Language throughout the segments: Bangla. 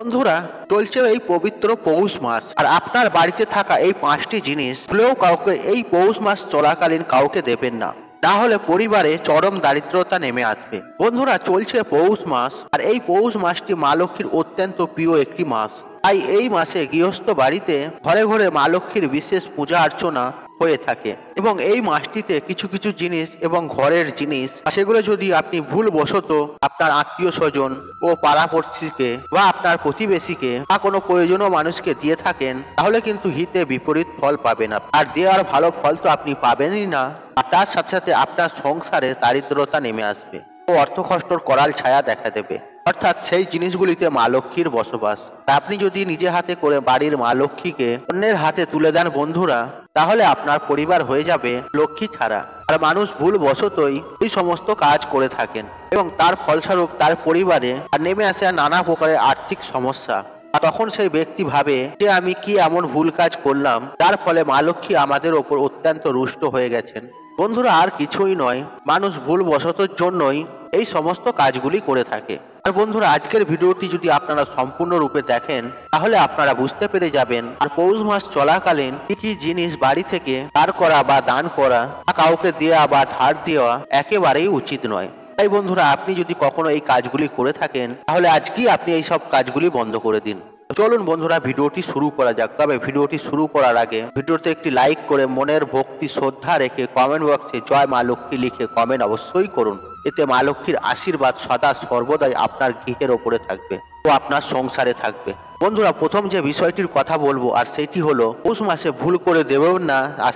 বন্ধুরা, চলছে এই পবিত্র পৌষ মাস, আর আপনার বাড়িতে থাকা এই 5টি জিনিস ভুলেও কাউকে এই পৌষ মাস চলাকালীন কাউকে দেবেন না, না হলে পরিবারে চরম দারিদ্রতা নেমে আসবে। বন্ধুরা, চলছে পৌষ মাস, আর এই পৌষ মাসটি মা লক্ষ্মীর অত্যন্ত প্রিয় একটি মাস। তাই এই মাসে গৃহস্থ বাড়িতে ঘরে ঘরে মা লক্ষ্মীর বিশেষ পূজা অর্চনা হয়ে থাকে, এবং এই মাসটিতে কিছু কিছু জিনিস এবং ঘরের জিনিস সেগুলো যদি আপনি ভুলবশত আপনার আত্মীয় স্বজন ও পাড়াপড়শিকে বা আপনার প্রতিবেশীকে বা কোনো প্রয়োজনীয় মানুষকে দিয়ে থাকেন, তাহলে কিন্তু হিতে বিপরীত ফল পাবেন। আর দেওয়ার ভালো ফল তো আপনি পাবেনই না, আর তার সাথে সাথে আপনার সংসারে দারিদ্রতা নেমে আসবে ও অর্থকষ্টর করাল ছায়া দেখা দেবে। অর্থাৎ সেই জিনিসগুলিতে মা লক্ষ্মীর বসবাস। আপনি যদি নিজে হাতে করে বাড়ির মা লক্ষ্মীকে অন্যের হাতে তুলে দেন বন্ধুরা, তাহলে আপনার পরিবার হয়ে যাবে লক্ষ্মী ছাড়া। আর মানুষ ভুলবশতই এই সমস্ত কাজ করে থাকেন, এবং তার ফলস্বরূপ তার পরিবারে নেমে আসে নানা প্রকারের আর্থিক সমস্যা। আর তখন সেই ব্যক্তি ভাবে যে আমি কি এমন ভুল কাজ করলাম যার ফলে মা লক্ষ্মী আমাদের ওপর অত্যন্ত রুষ্ট হয়ে গেছেন। বন্ধুরা, আর কিছুই নয়, মানুষ ভুলবশতর জন্যই এই সমস্ত কাজগুলি করে থাকে। আর বন্ধুরা, আজকের ভিডিওটি যদি আপনারা সম্পূর্ণরূপে দেখেন, তাহলে আপনারা বুঝতে পেরে যাবেন আর পৌষ মাস চলাকালীন কি কি জিনিস বাড়ি থেকে ধার করা বা দান করা বা কাউকে দেওয়া বা ধার দেওয়া একেবারেই উচিত নয়। তাই বন্ধুরা, আপনি যদি কখনো এই কাজগুলি করে থাকেন, তাহলে আজকেই আপনি এই সব কাজগুলি বন্ধ করে দিন। চলুন বন্ধুরা, ভিডিওটি শুরু করা যাক। তবে ভিডিওটি শুরু করার আগে ভিডিওতে একটি লাইক করে মনের ভক্তি শ্রদ্ধা রেখে কমেন্ট বক্সে জয় মা লক্ষ্মী লিখে কমেন্ট অবশ্যই করুন। এতে মা লক্ষ্মীর আশীর্বাদ সদা সর্বদাই আপনার গৃহের ওপরে থাকবে ও আপনার সংসারে থাকবে। বন্ধুরা, প্রথম যে বিষয়টির কথা বলবো আর সেটি হলো পৌষ মাসে ভুল করে দেবেন না। আর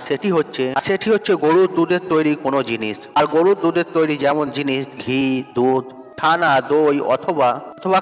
সেটি হচ্ছে গরুর দুধের তৈরি কোনো জিনিস। আর গরুর দুধের তৈরি যেমন জিনিস ঘি, দুধ, ছানা, দই অথবা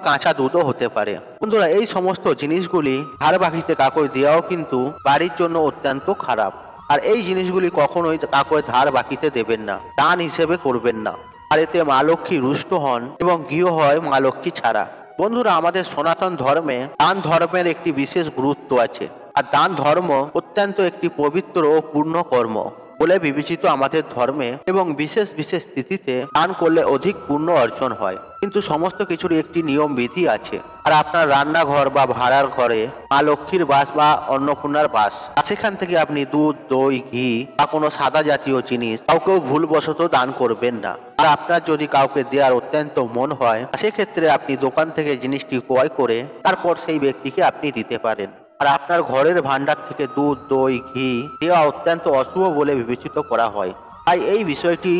কাঁচা দুধও হতে পারে। বন্ধুরা, এই সমস্ত জিনিসগুলি ধার বাকিতে কাকই দেওয়াও কিন্তু বাড়ির জন্য অত্যন্ত খারাপ। আর এই জিনিসগুলি কখনোই কাকই ধার বাকিতে দেবেন না, দান হিসেবে করবেন না। আর এতে মা লক্ষ্মী রুষ্ট হন এবং গৃহ হয় মা লক্ষ্মী ছাড়া। বন্ধুরা, আমাদের সনাতন ধর্মে দান ধর্মের একটি বিশেষ গুরুত্ব আছে। আর দান ধর্ম অত্যন্ত একটি পবিত্র ও পূর্ণ কর্ম বলে বিবেচিত আমাদের ধর্মে, এবং বিশেষ বিশেষ তিথিতে দান করলে অধিক পুণ্য অর্জন হয়। কিন্তু সমস্ত কিছুর একটি নিয়ম বিধি আছে। আর আপনার রান্নাঘর বা ভাড়ার ঘরে মা লক্ষ্মীর বাস বা অন্নপূর্ণার বাস, সেখান থেকে আপনি দুধ, দই, ঘি বা কোনো সাদা জাতীয় জিনিস কাউকেও ভুলবশত দান করবেন না। আর আপনার যদি কাউকে দেওয়ার অত্যন্ত মন হয়, সেক্ষেত্রে আপনি দোকান থেকে জিনিসটি ক্রয় করে তারপর সেই ব্যক্তিকে আপনি দিতে পারেন। আর আপনার ঘরের ভান্ডার থেকে দুধ, দই, ঘি দেওয়া অত্যন্ত অশুভ বলে বিবেচিত করা হয়। তাই এই বিষয়টি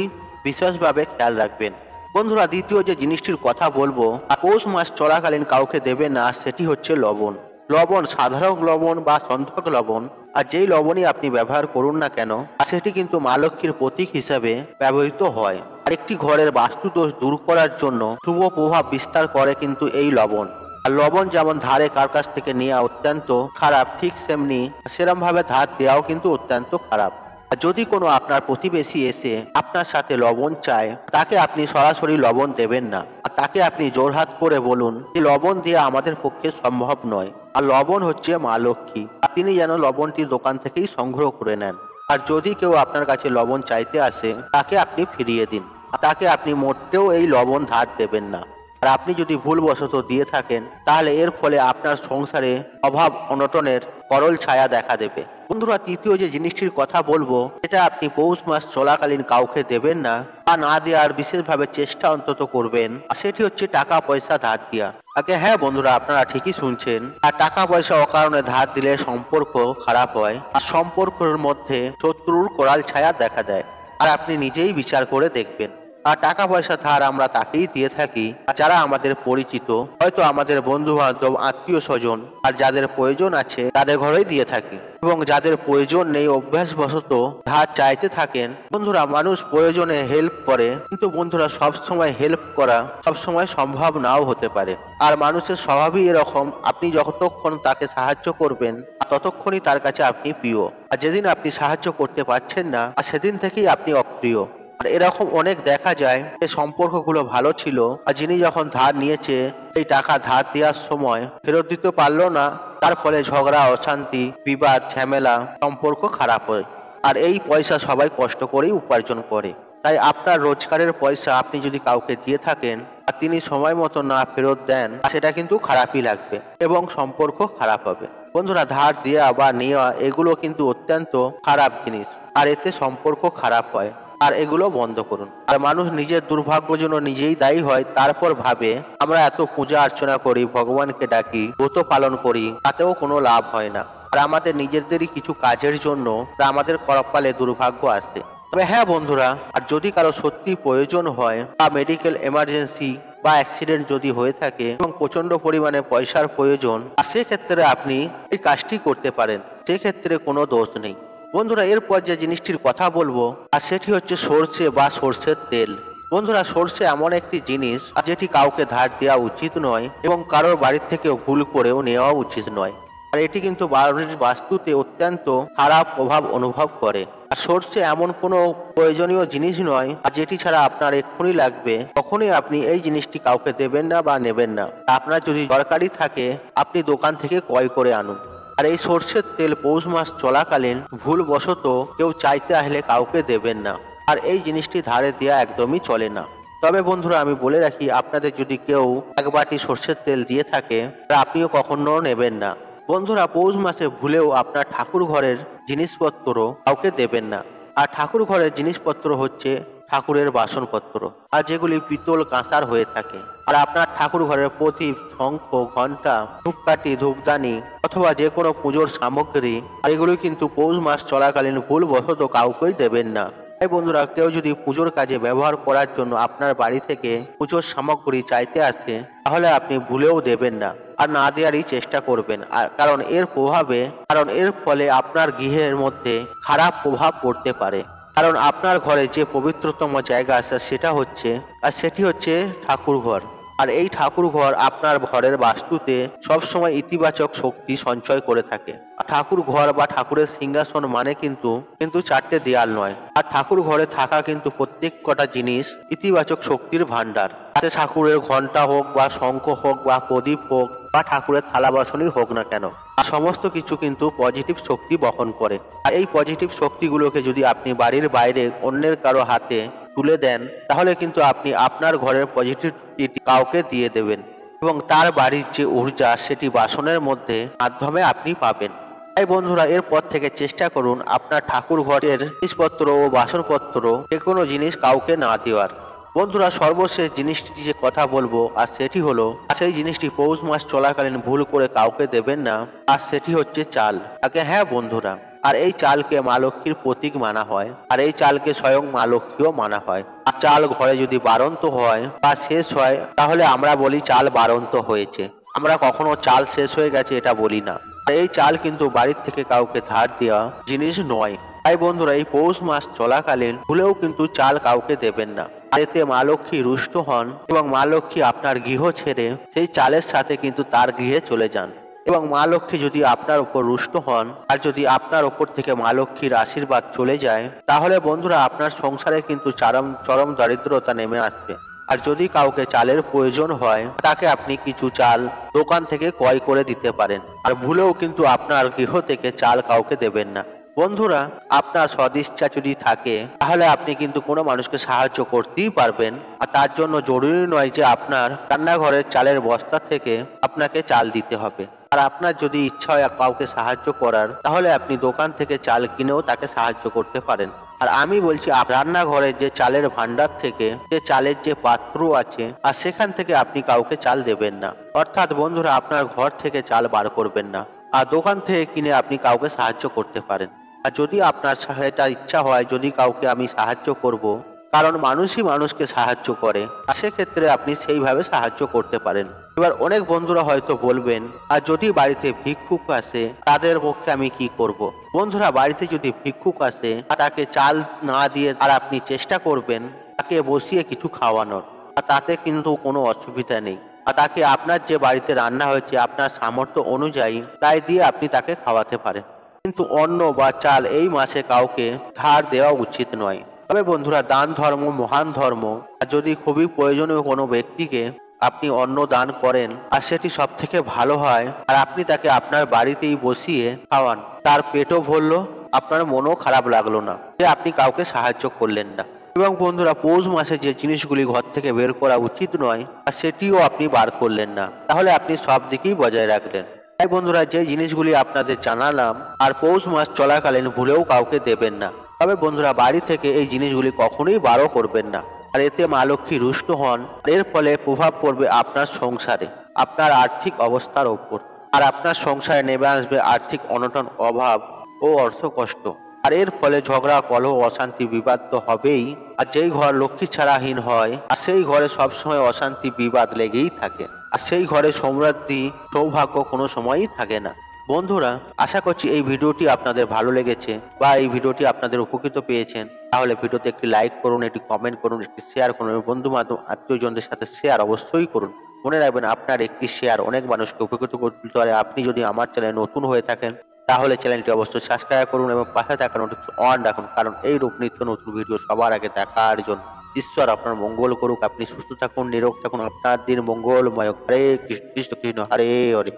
বিশেষভাবে খেয়াল রাখবেন। বন্ধুরা, দ্বিতীয় যে জিনিসটির কথা বলবো পৌষ মাস চলাকালীন কাউকে দেবে না, সেটি হচ্ছে লবণ। লবণ, সাধারণ লবণ বা সন্ধক লবণ, আর যেই লবণই আপনি ব্যবহার করুন না কেন, সেটি কিন্তু মা লক্ষ্মীর প্রতীক হিসাবে ব্যবহৃত হয়। আর একটি ঘরের বাস্তু দোষ দূর করার জন্য শুভ প্রভাব বিস্তার করে কিন্তু এই লবণ। আর লবণ যেমন ধারে কার কাছ থেকে নেওয়া অত্যন্ত খারাপ, ঠিক সেরম ভাবে ধার দেওয়াও কিন্তু অত্যন্ত খারাপ। আর যদি কোনো আপনার প্রতিবেশী এসে আপনার সাথে লবণ চায়, তাকে আপনি সরাসরি লবণ দেবেন না। আর তাকে আপনি জোরহাত করে বলুন যে লবণ দেওয়া আমাদের পক্ষে সম্ভব নয়। আর লবণ হচ্ছে মা লক্ষ্মী, তিনি যেন লবণটি দোকান থেকেই সংগ্রহ করে নেন। আর যদি কেউ আপনার কাছে লবণ চাইতে আসে, তাকে আপনি ফিরিয়ে দিন। তাকে আপনি মোটেও এই লবণ ধার দেবেন না। আর আপনি যদি ভুলবশত দিয়ে থাকেন, তাহলে এর ফলে আপনার সংসারে অভাব অনটনের করল ছায়া দেখা দেবে। বন্ধুরা, তৃতীয় যে জিনিসটির কথা বলবো, এটা আপনি পৌষ মাস চলাকালীন কাউকে দেবেন না বা না দেওয়ার বিশেষভাবে চেষ্টা অন্তত করবেন, আর সেটি হচ্ছে টাকা পয়সা ধার দেওয়া। হ্যাঁ বন্ধুরা, আপনারা ঠিকই শুনছেন। আর টাকা পয়সা অকারণে ধার দিলে সম্পর্ক খারাপ হয়, আর সম্পর্কের মধ্যে শত্রুর কোরাল ছায়া দেখা দেয়। আর আপনি নিজেই বিচার করে দেখবেন। আর টাকা পয়সা ধার আমরা তাকেই দিয়ে থাকি যারা আমাদের পরিচিত, হয়তো আমাদের বন্ধু বান্ধব, আত্মীয় স্বজন। আর যাদের প্রয়োজন আছে তাদের ঘরেই দিয়ে থাকি, এবং যাদের প্রয়োজন নেই অভ্যাসবশত ধার চাইতে থাকেন। বন্ধুরা, মানুষ প্রয়োজনে হেল্প করে, কিন্তু বন্ধুরা সবসময় হেল্প করা সবসময় সম্ভব নাও হতে পারে। আর মানুষের স্বভাবই এরকম, আপনি যতক্ষণ তাকে সাহায্য করবেন ততক্ষণই তার কাছে আপনি প্রিয়। আর যেদিন আপনি সাহায্য করতে পারছেন না, আর সেদিন থেকেই আপনি অপ্রিয়। আর এরকম অনেক দেখা যায় যে সম্পর্কগুলো ভালো ছিল, আর যিনি যখন ধার নিয়েছে এই টাকা ধার দেওয়ার সময় ফেরত দিতে পারলো না, তার ফলে ঝগড়া, অশান্তি, বিবাদ, ঝামেলা, সম্পর্ক খারাপ হয়। আর এই পয়সা সবাই কষ্ট করেই উপার্জন করে। তাই আপনার রোজগারের পয়সা আপনি যদি কাউকে দিয়ে থাকেন আর তিনি সময় মতো না ফেরত দেন, সেটা কিন্তু খারাপই লাগবে এবং সম্পর্ক খারাপ হবে। বন্ধুরা, ধার দেওয়া বা নেওয়া এগুলো কিন্তু অত্যন্ত খারাপ জিনিস, আর এতে সম্পর্ক খারাপ হয়। আর এগুলো বন্ধ করুন। আর মানুষ নিজের দুর্ভাগ্যের জন্য নিজেই দায়ী হয়, তারপর ভাবে আমরা এত পূজা অর্চনা করি, ভগবানকে ডাকি, ব্রত পালন করি, তাতেও কোনো লাভ হয় না। আর আমাদের নিজেদেরই কিছু কাজের জন্য আমাদের কপালে দুর্ভাগ্য আসে। তবে হ্যাঁ বন্ধুরা, আর যদি কারো সত্যি প্রয়োজন হয় বা মেডিকেল এমার্জেন্সি বা অ্যাক্সিডেন্ট যদি হয়ে থাকে এবং প্রচন্ড পরিমাণে পয়সার প্রয়োজন, সেক্ষেত্রে আপনি এই কাজটি করতে পারেন, সেক্ষেত্রে কোনো দোষ নেই। বন্ধুরা, এরপর যে জিনিসটির কথা বলবো আর সেটি হচ্ছে সর্ষে বা সর্ষের তেল। বন্ধুরা, সর্ষে এমন একটি জিনিস যেটি কাউকে ধার দেওয়া উচিত নয় এবং কারোর বাড়ির থেকে ভুল করেও নেওয়া উচিত নয়। আর এটি কিন্তু বাড়ির বাস্তুতে অত্যন্ত খারাপ প্রভাব অনুভব করে। আর সর্ষে এমন কোনো প্রয়োজনীয় জিনিস নয় যেটি ছাড়া আপনার এক্ষুনি লাগবে, কখনোই আপনি এই জিনিসটি কাউকে দেবেন না বা নেবেন না। আপনার যদি দরকারি থাকে আপনি দোকান থেকে ক্রয় করে আনুন। আর এই সর্ষের তেল পৌষ মাস চলাকালীন ভুলবশত কেউ চাইতে আসলে কাউকে দেবেন না। আর এই জিনিসটি ধারে দেওয়া একদমই চলে না। তবে বন্ধুরা, আমি বলে রাখি, আপনাদের যদি কেউ এক বাটি সর্ষের তেল দিয়ে থাকে তা আপনিও কখনো নেবেন না। বন্ধুরা, পৌষ মাসে ভুলেও আপনার ঠাকুর ঘরের জিনিসপত্র কাউকে দেবেন না। আর ঠাকুর ঘরের জিনিসপত্র হচ্ছে ঠাকুরের বাসনপত্র, আর যেগুলি পিতল কাঁসার হয়ে থাকে। আর আপনার ঠাকুর ঘরের প্রদীপ, শঙ্খ, ঘণ্টা, ধূপকাঠি, ধূপদানি অথবা যে কোনো পুজোর সামগ্রী, এগুলো কিন্তু পৌষ মাস চলাকালীন ভুলবশত কাউকেই দেবেন না। তাই বন্ধুরা, কেউ যদি পুজোর কাজে ব্যবহার করার জন্য আপনার বাড়ি থেকে পুজোর সামগ্রী চাইতে আসে, তাহলে আপনি ভুলেও দেবেন না আর না দেওয়ারই চেষ্টা করবেন। আর কারণ এর ফলে আপনার গৃহের মধ্যে খারাপ প্রভাব পড়তে পারে। কারণ আপনার ঘরে যে পবিত্রতম জায়গা আছে সেটি হচ্ছে ঠাকুর ঘর। আর এই ঠাকুর ঘর আপনার ঘরের বাস্তুতে সবসময় ইতিবাচক শক্তি সঞ্চয় করে থাকে। ঠাকুর ঘর বা ঠাকুরের সিংহাসন মানে কিন্তু চারটে দেয়াল নয়। আর ঠাকুর ঘরে থাকা কিন্তু প্রত্যেক কটা জিনিস ইতিবাচক শক্তির ভান্ডার। তাতে ঠাকুরের ঘণ্টা হোক বা শঙ্খ হোক বা প্রদীপ হোক বা ঠাকুরের থালা বাসনই হোক না কেন, সমস্ত কিছু কিন্তু পজিটিভ শক্তি বহন করে। আর এই পজিটিভ শক্তিগুলোকে যদি আপনি বাড়ির বাইরে অন্যের কারো হাতে তুলে দেন, তাহলে কিন্তু আপনি আপনার ঘরের পজিটিভিটি কাউকে দিয়ে দেবেন এবং তার বাড়ির যে ঊর্জা সেটি বাসনের মধ্যে মাধ্যমে আপনি পাবেন। তাই বন্ধুরা, এরপর থেকে চেষ্টা করুন আপনার ঠাকুর ঘরের জিনিসপত্র ও বাসনপত্র যে কোনো জিনিস কাউকে না দেওয়ার। বন্ধুরা, সর্বশেষ জিনিসটি যে কথা বলবো আর সেটি হলো, সেই জিনিসটি পৌষ মাস চলাকালীন ভুল করে কাউকে দেবেন না, আর সেটি হচ্ছে চাল। হ্যাঁ বন্ধুরা, আর এই চালকে মা লক্ষ্মীর প্রতীক মানা হয়, আর এই চালকে স্বয়ং মা লক্ষ্মীও মানা হয়। আর চাল ঘরে যদি বাড়ন্ত হয় বা শেষ হয়, তাহলে আমরা বলি চাল বাড়ন্ত হয়েছে। আমরা কখনো চাল শেষ হয়ে গেছে এটা বলি না। এই চাল কিন্তু বাড়ির থেকে কাউকে ধার দেওয়া জিনিস নয়। তাই বন্ধুরা, এই পৌষ মাস চলাকালীন ভুলেও কিন্তু চাল কাউকে দেবেন না। এতে মা লক্ষ্মী রুষ্ট হন এবং মা লক্ষ্মী আপনার গৃহ ছেড়ে সেই চালের সাথে কিন্তু তার গৃহে চলে যান। এবং মা লক্ষ্মী যদি আপনার উপর রুষ্ট হন আর যদি আপনার উপর থেকে মা লক্ষ্মীর আশীর্বাদ চলে যায়, তাহলে বন্ধুরা আপনার সংসারে কিন্তু চরম দারিদ্রতা নেমে আসবে। আর যদি কাউকে চালের প্রয়োজন হয়, তাকে আপনি কিছু চাল দোকান থেকে ক্রয় করে দিতে পারেন। আর ভুলেও কিন্তু আপনার গৃহ থেকে চাল কাউকে দেবেন না। বন্ধুরা, আপনার সদিচ্ছা যদি থাকে তাহলে আপনি কিন্তু কোনো মানুষকে সাহায্য করতেই পারবেন। আর তার জন্য জরুরি নয় যে আপনার রান্নাঘরের চালের বস্তা থেকে আপনাকে চাল দিতে হবে। আর আপনার যদি ইচ্ছা হয় কাউকে সাহায্য করার, তাহলে আপনি দোকান থেকে চাল কিনেও তাকে সাহায্য করতে পারেন। আর আমি বলছি, রান্নাঘরের যে চালের ভান্ডার থেকে যে চালের যে পাত্র আছে, আর সেখান থেকে আপনি কাউকে চাল দেবেন না। অর্থাৎ বন্ধুরা, আপনার ঘর থেকে চাল বার করবেন না। আর দোকান থেকে কিনে আপনি কাউকে সাহায্য করতে পারেন। আর যদি আপনার এটা ইচ্ছা হয় যদি কাউকে আমি সাহায্য করব, কারণ মানুষই মানুষকে সাহায্য করে, আর সেক্ষেত্রে আপনি সেইভাবে সাহায্য করতে পারেন। এবার অনেক বন্ধুরা হয়তো বলবেন, আর যদি বাড়িতে ভিক্ষুক আসে তাদের পক্ষে আমি কি করব। বন্ধুরা, বাড়িতে যদি ভিক্ষুক আসে তাকে চাল না দিয়ে আর আপনি চেষ্টা করবেন তাকে বসিয়ে কিছু খাওয়ানোর, আর তাতে কিন্তু কোনো অসুবিধা নেই। আর তাকে আপনার যে বাড়িতে রান্না হয়েছে আপনার সামর্থ্য অনুযায়ী তাই দিয়ে আপনি তাকে খাওয়াতে পারেন। কিন্তু অন্ন বা চাল এই মাসে কাউকে ধার দেওয়া উচিত নয়। তবে বন্ধুরা, দান ধর্ম মহান ধর্ম। আর যদি খুবই প্রয়োজনীয় কোনো ব্যক্তিকে আপনি অন্ন দান করেন, আর সেটি সব থেকে ভালো হয়, আর আপনি তাকে আপনার বাড়িতেই বসিয়ে খাওয়ান, তার পেটও ভরলো, আপনার মনও খারাপ লাগলো না যে আপনি কাউকে সাহায্য করলেন না। এবং বন্ধুরা পৌষ মাসে যে জিনিসগুলি ঘর থেকে বের করা উচিত নয় আর সেটিও আপনি বার করলেন না, তাহলে আপনি সব দিকেই বজায় রাখলেন। তাই বন্ধুরা যে জিনিসগুলি আপনাদের জানালাম আর পৌষ মাস চলাকালীন ভুলেও কাউকে দেবেন না। তবে বন্ধুরা বাড়ি থেকে এই জিনিসগুলি কখনোই বারও করবেন না, আর এতে মা লক্ষ্মী রুষ্ট হন। এর ফলে প্রভাব পড়বে আপনার সংসারে, আপনার আর্থিক অবস্থার ওপর, আর আপনার সংসারে নেমে আসবে আর্থিক অনটন, অভাব ও অর্থ কষ্ট। আর এর ফলে ঝগড়া, কলহ, অশান্তি, বিবাদ তো হবেই। আর যেই ঘর লক্ষ্মী ছাড়াহীন হয় আর সেই ঘরে সবসময় অশান্তি, বিবাদ লেগেই থাকে, আর সেই ঘরে সমৃদ্ধি, সৌভাগ্য কোনো সময়ই থাকে না। বন্ধুরা, আশা করছি এই ভিডিওটি আপনাদের ভালো লেগেছে বা এই ভিডিওটি আপনাদের উপকৃত পেয়েছেন। তাহলে ভিডিওতে একটি লাইক করুন, একটি কমেন্ট করুন, একটি শেয়ার করুন এবং বন্ধু বান্ধব আত্মীয়জনদের সাথে শেয়ার অবশ্যই করুন। মনে রাখবেন আপনার একটি শেয়ার অনেক মানুষকে উপকৃত করতে পারে। আপনি যদি আমার চ্যানেলে নতুন হয়ে থাকেন তাহলে চ্যানেলটি অবশ্যই সাবস্ক্রাইব করুন এবং পাশে থাকা নোটিফিকেশন অন রাখুন, কারণ এই রূপ নিত্য নতুন ভিডিও সবার আগে দেখার জন্য। ঈশ্বর আপনার মঙ্গল করুক, আপনি সুস্থ থাকুন, নিরোগ থাকুন, আপনার দিন মঙ্গলময়। হরে কৃষ্ণ কৃষ্ণ কৃষ্ণ, হরে হরে।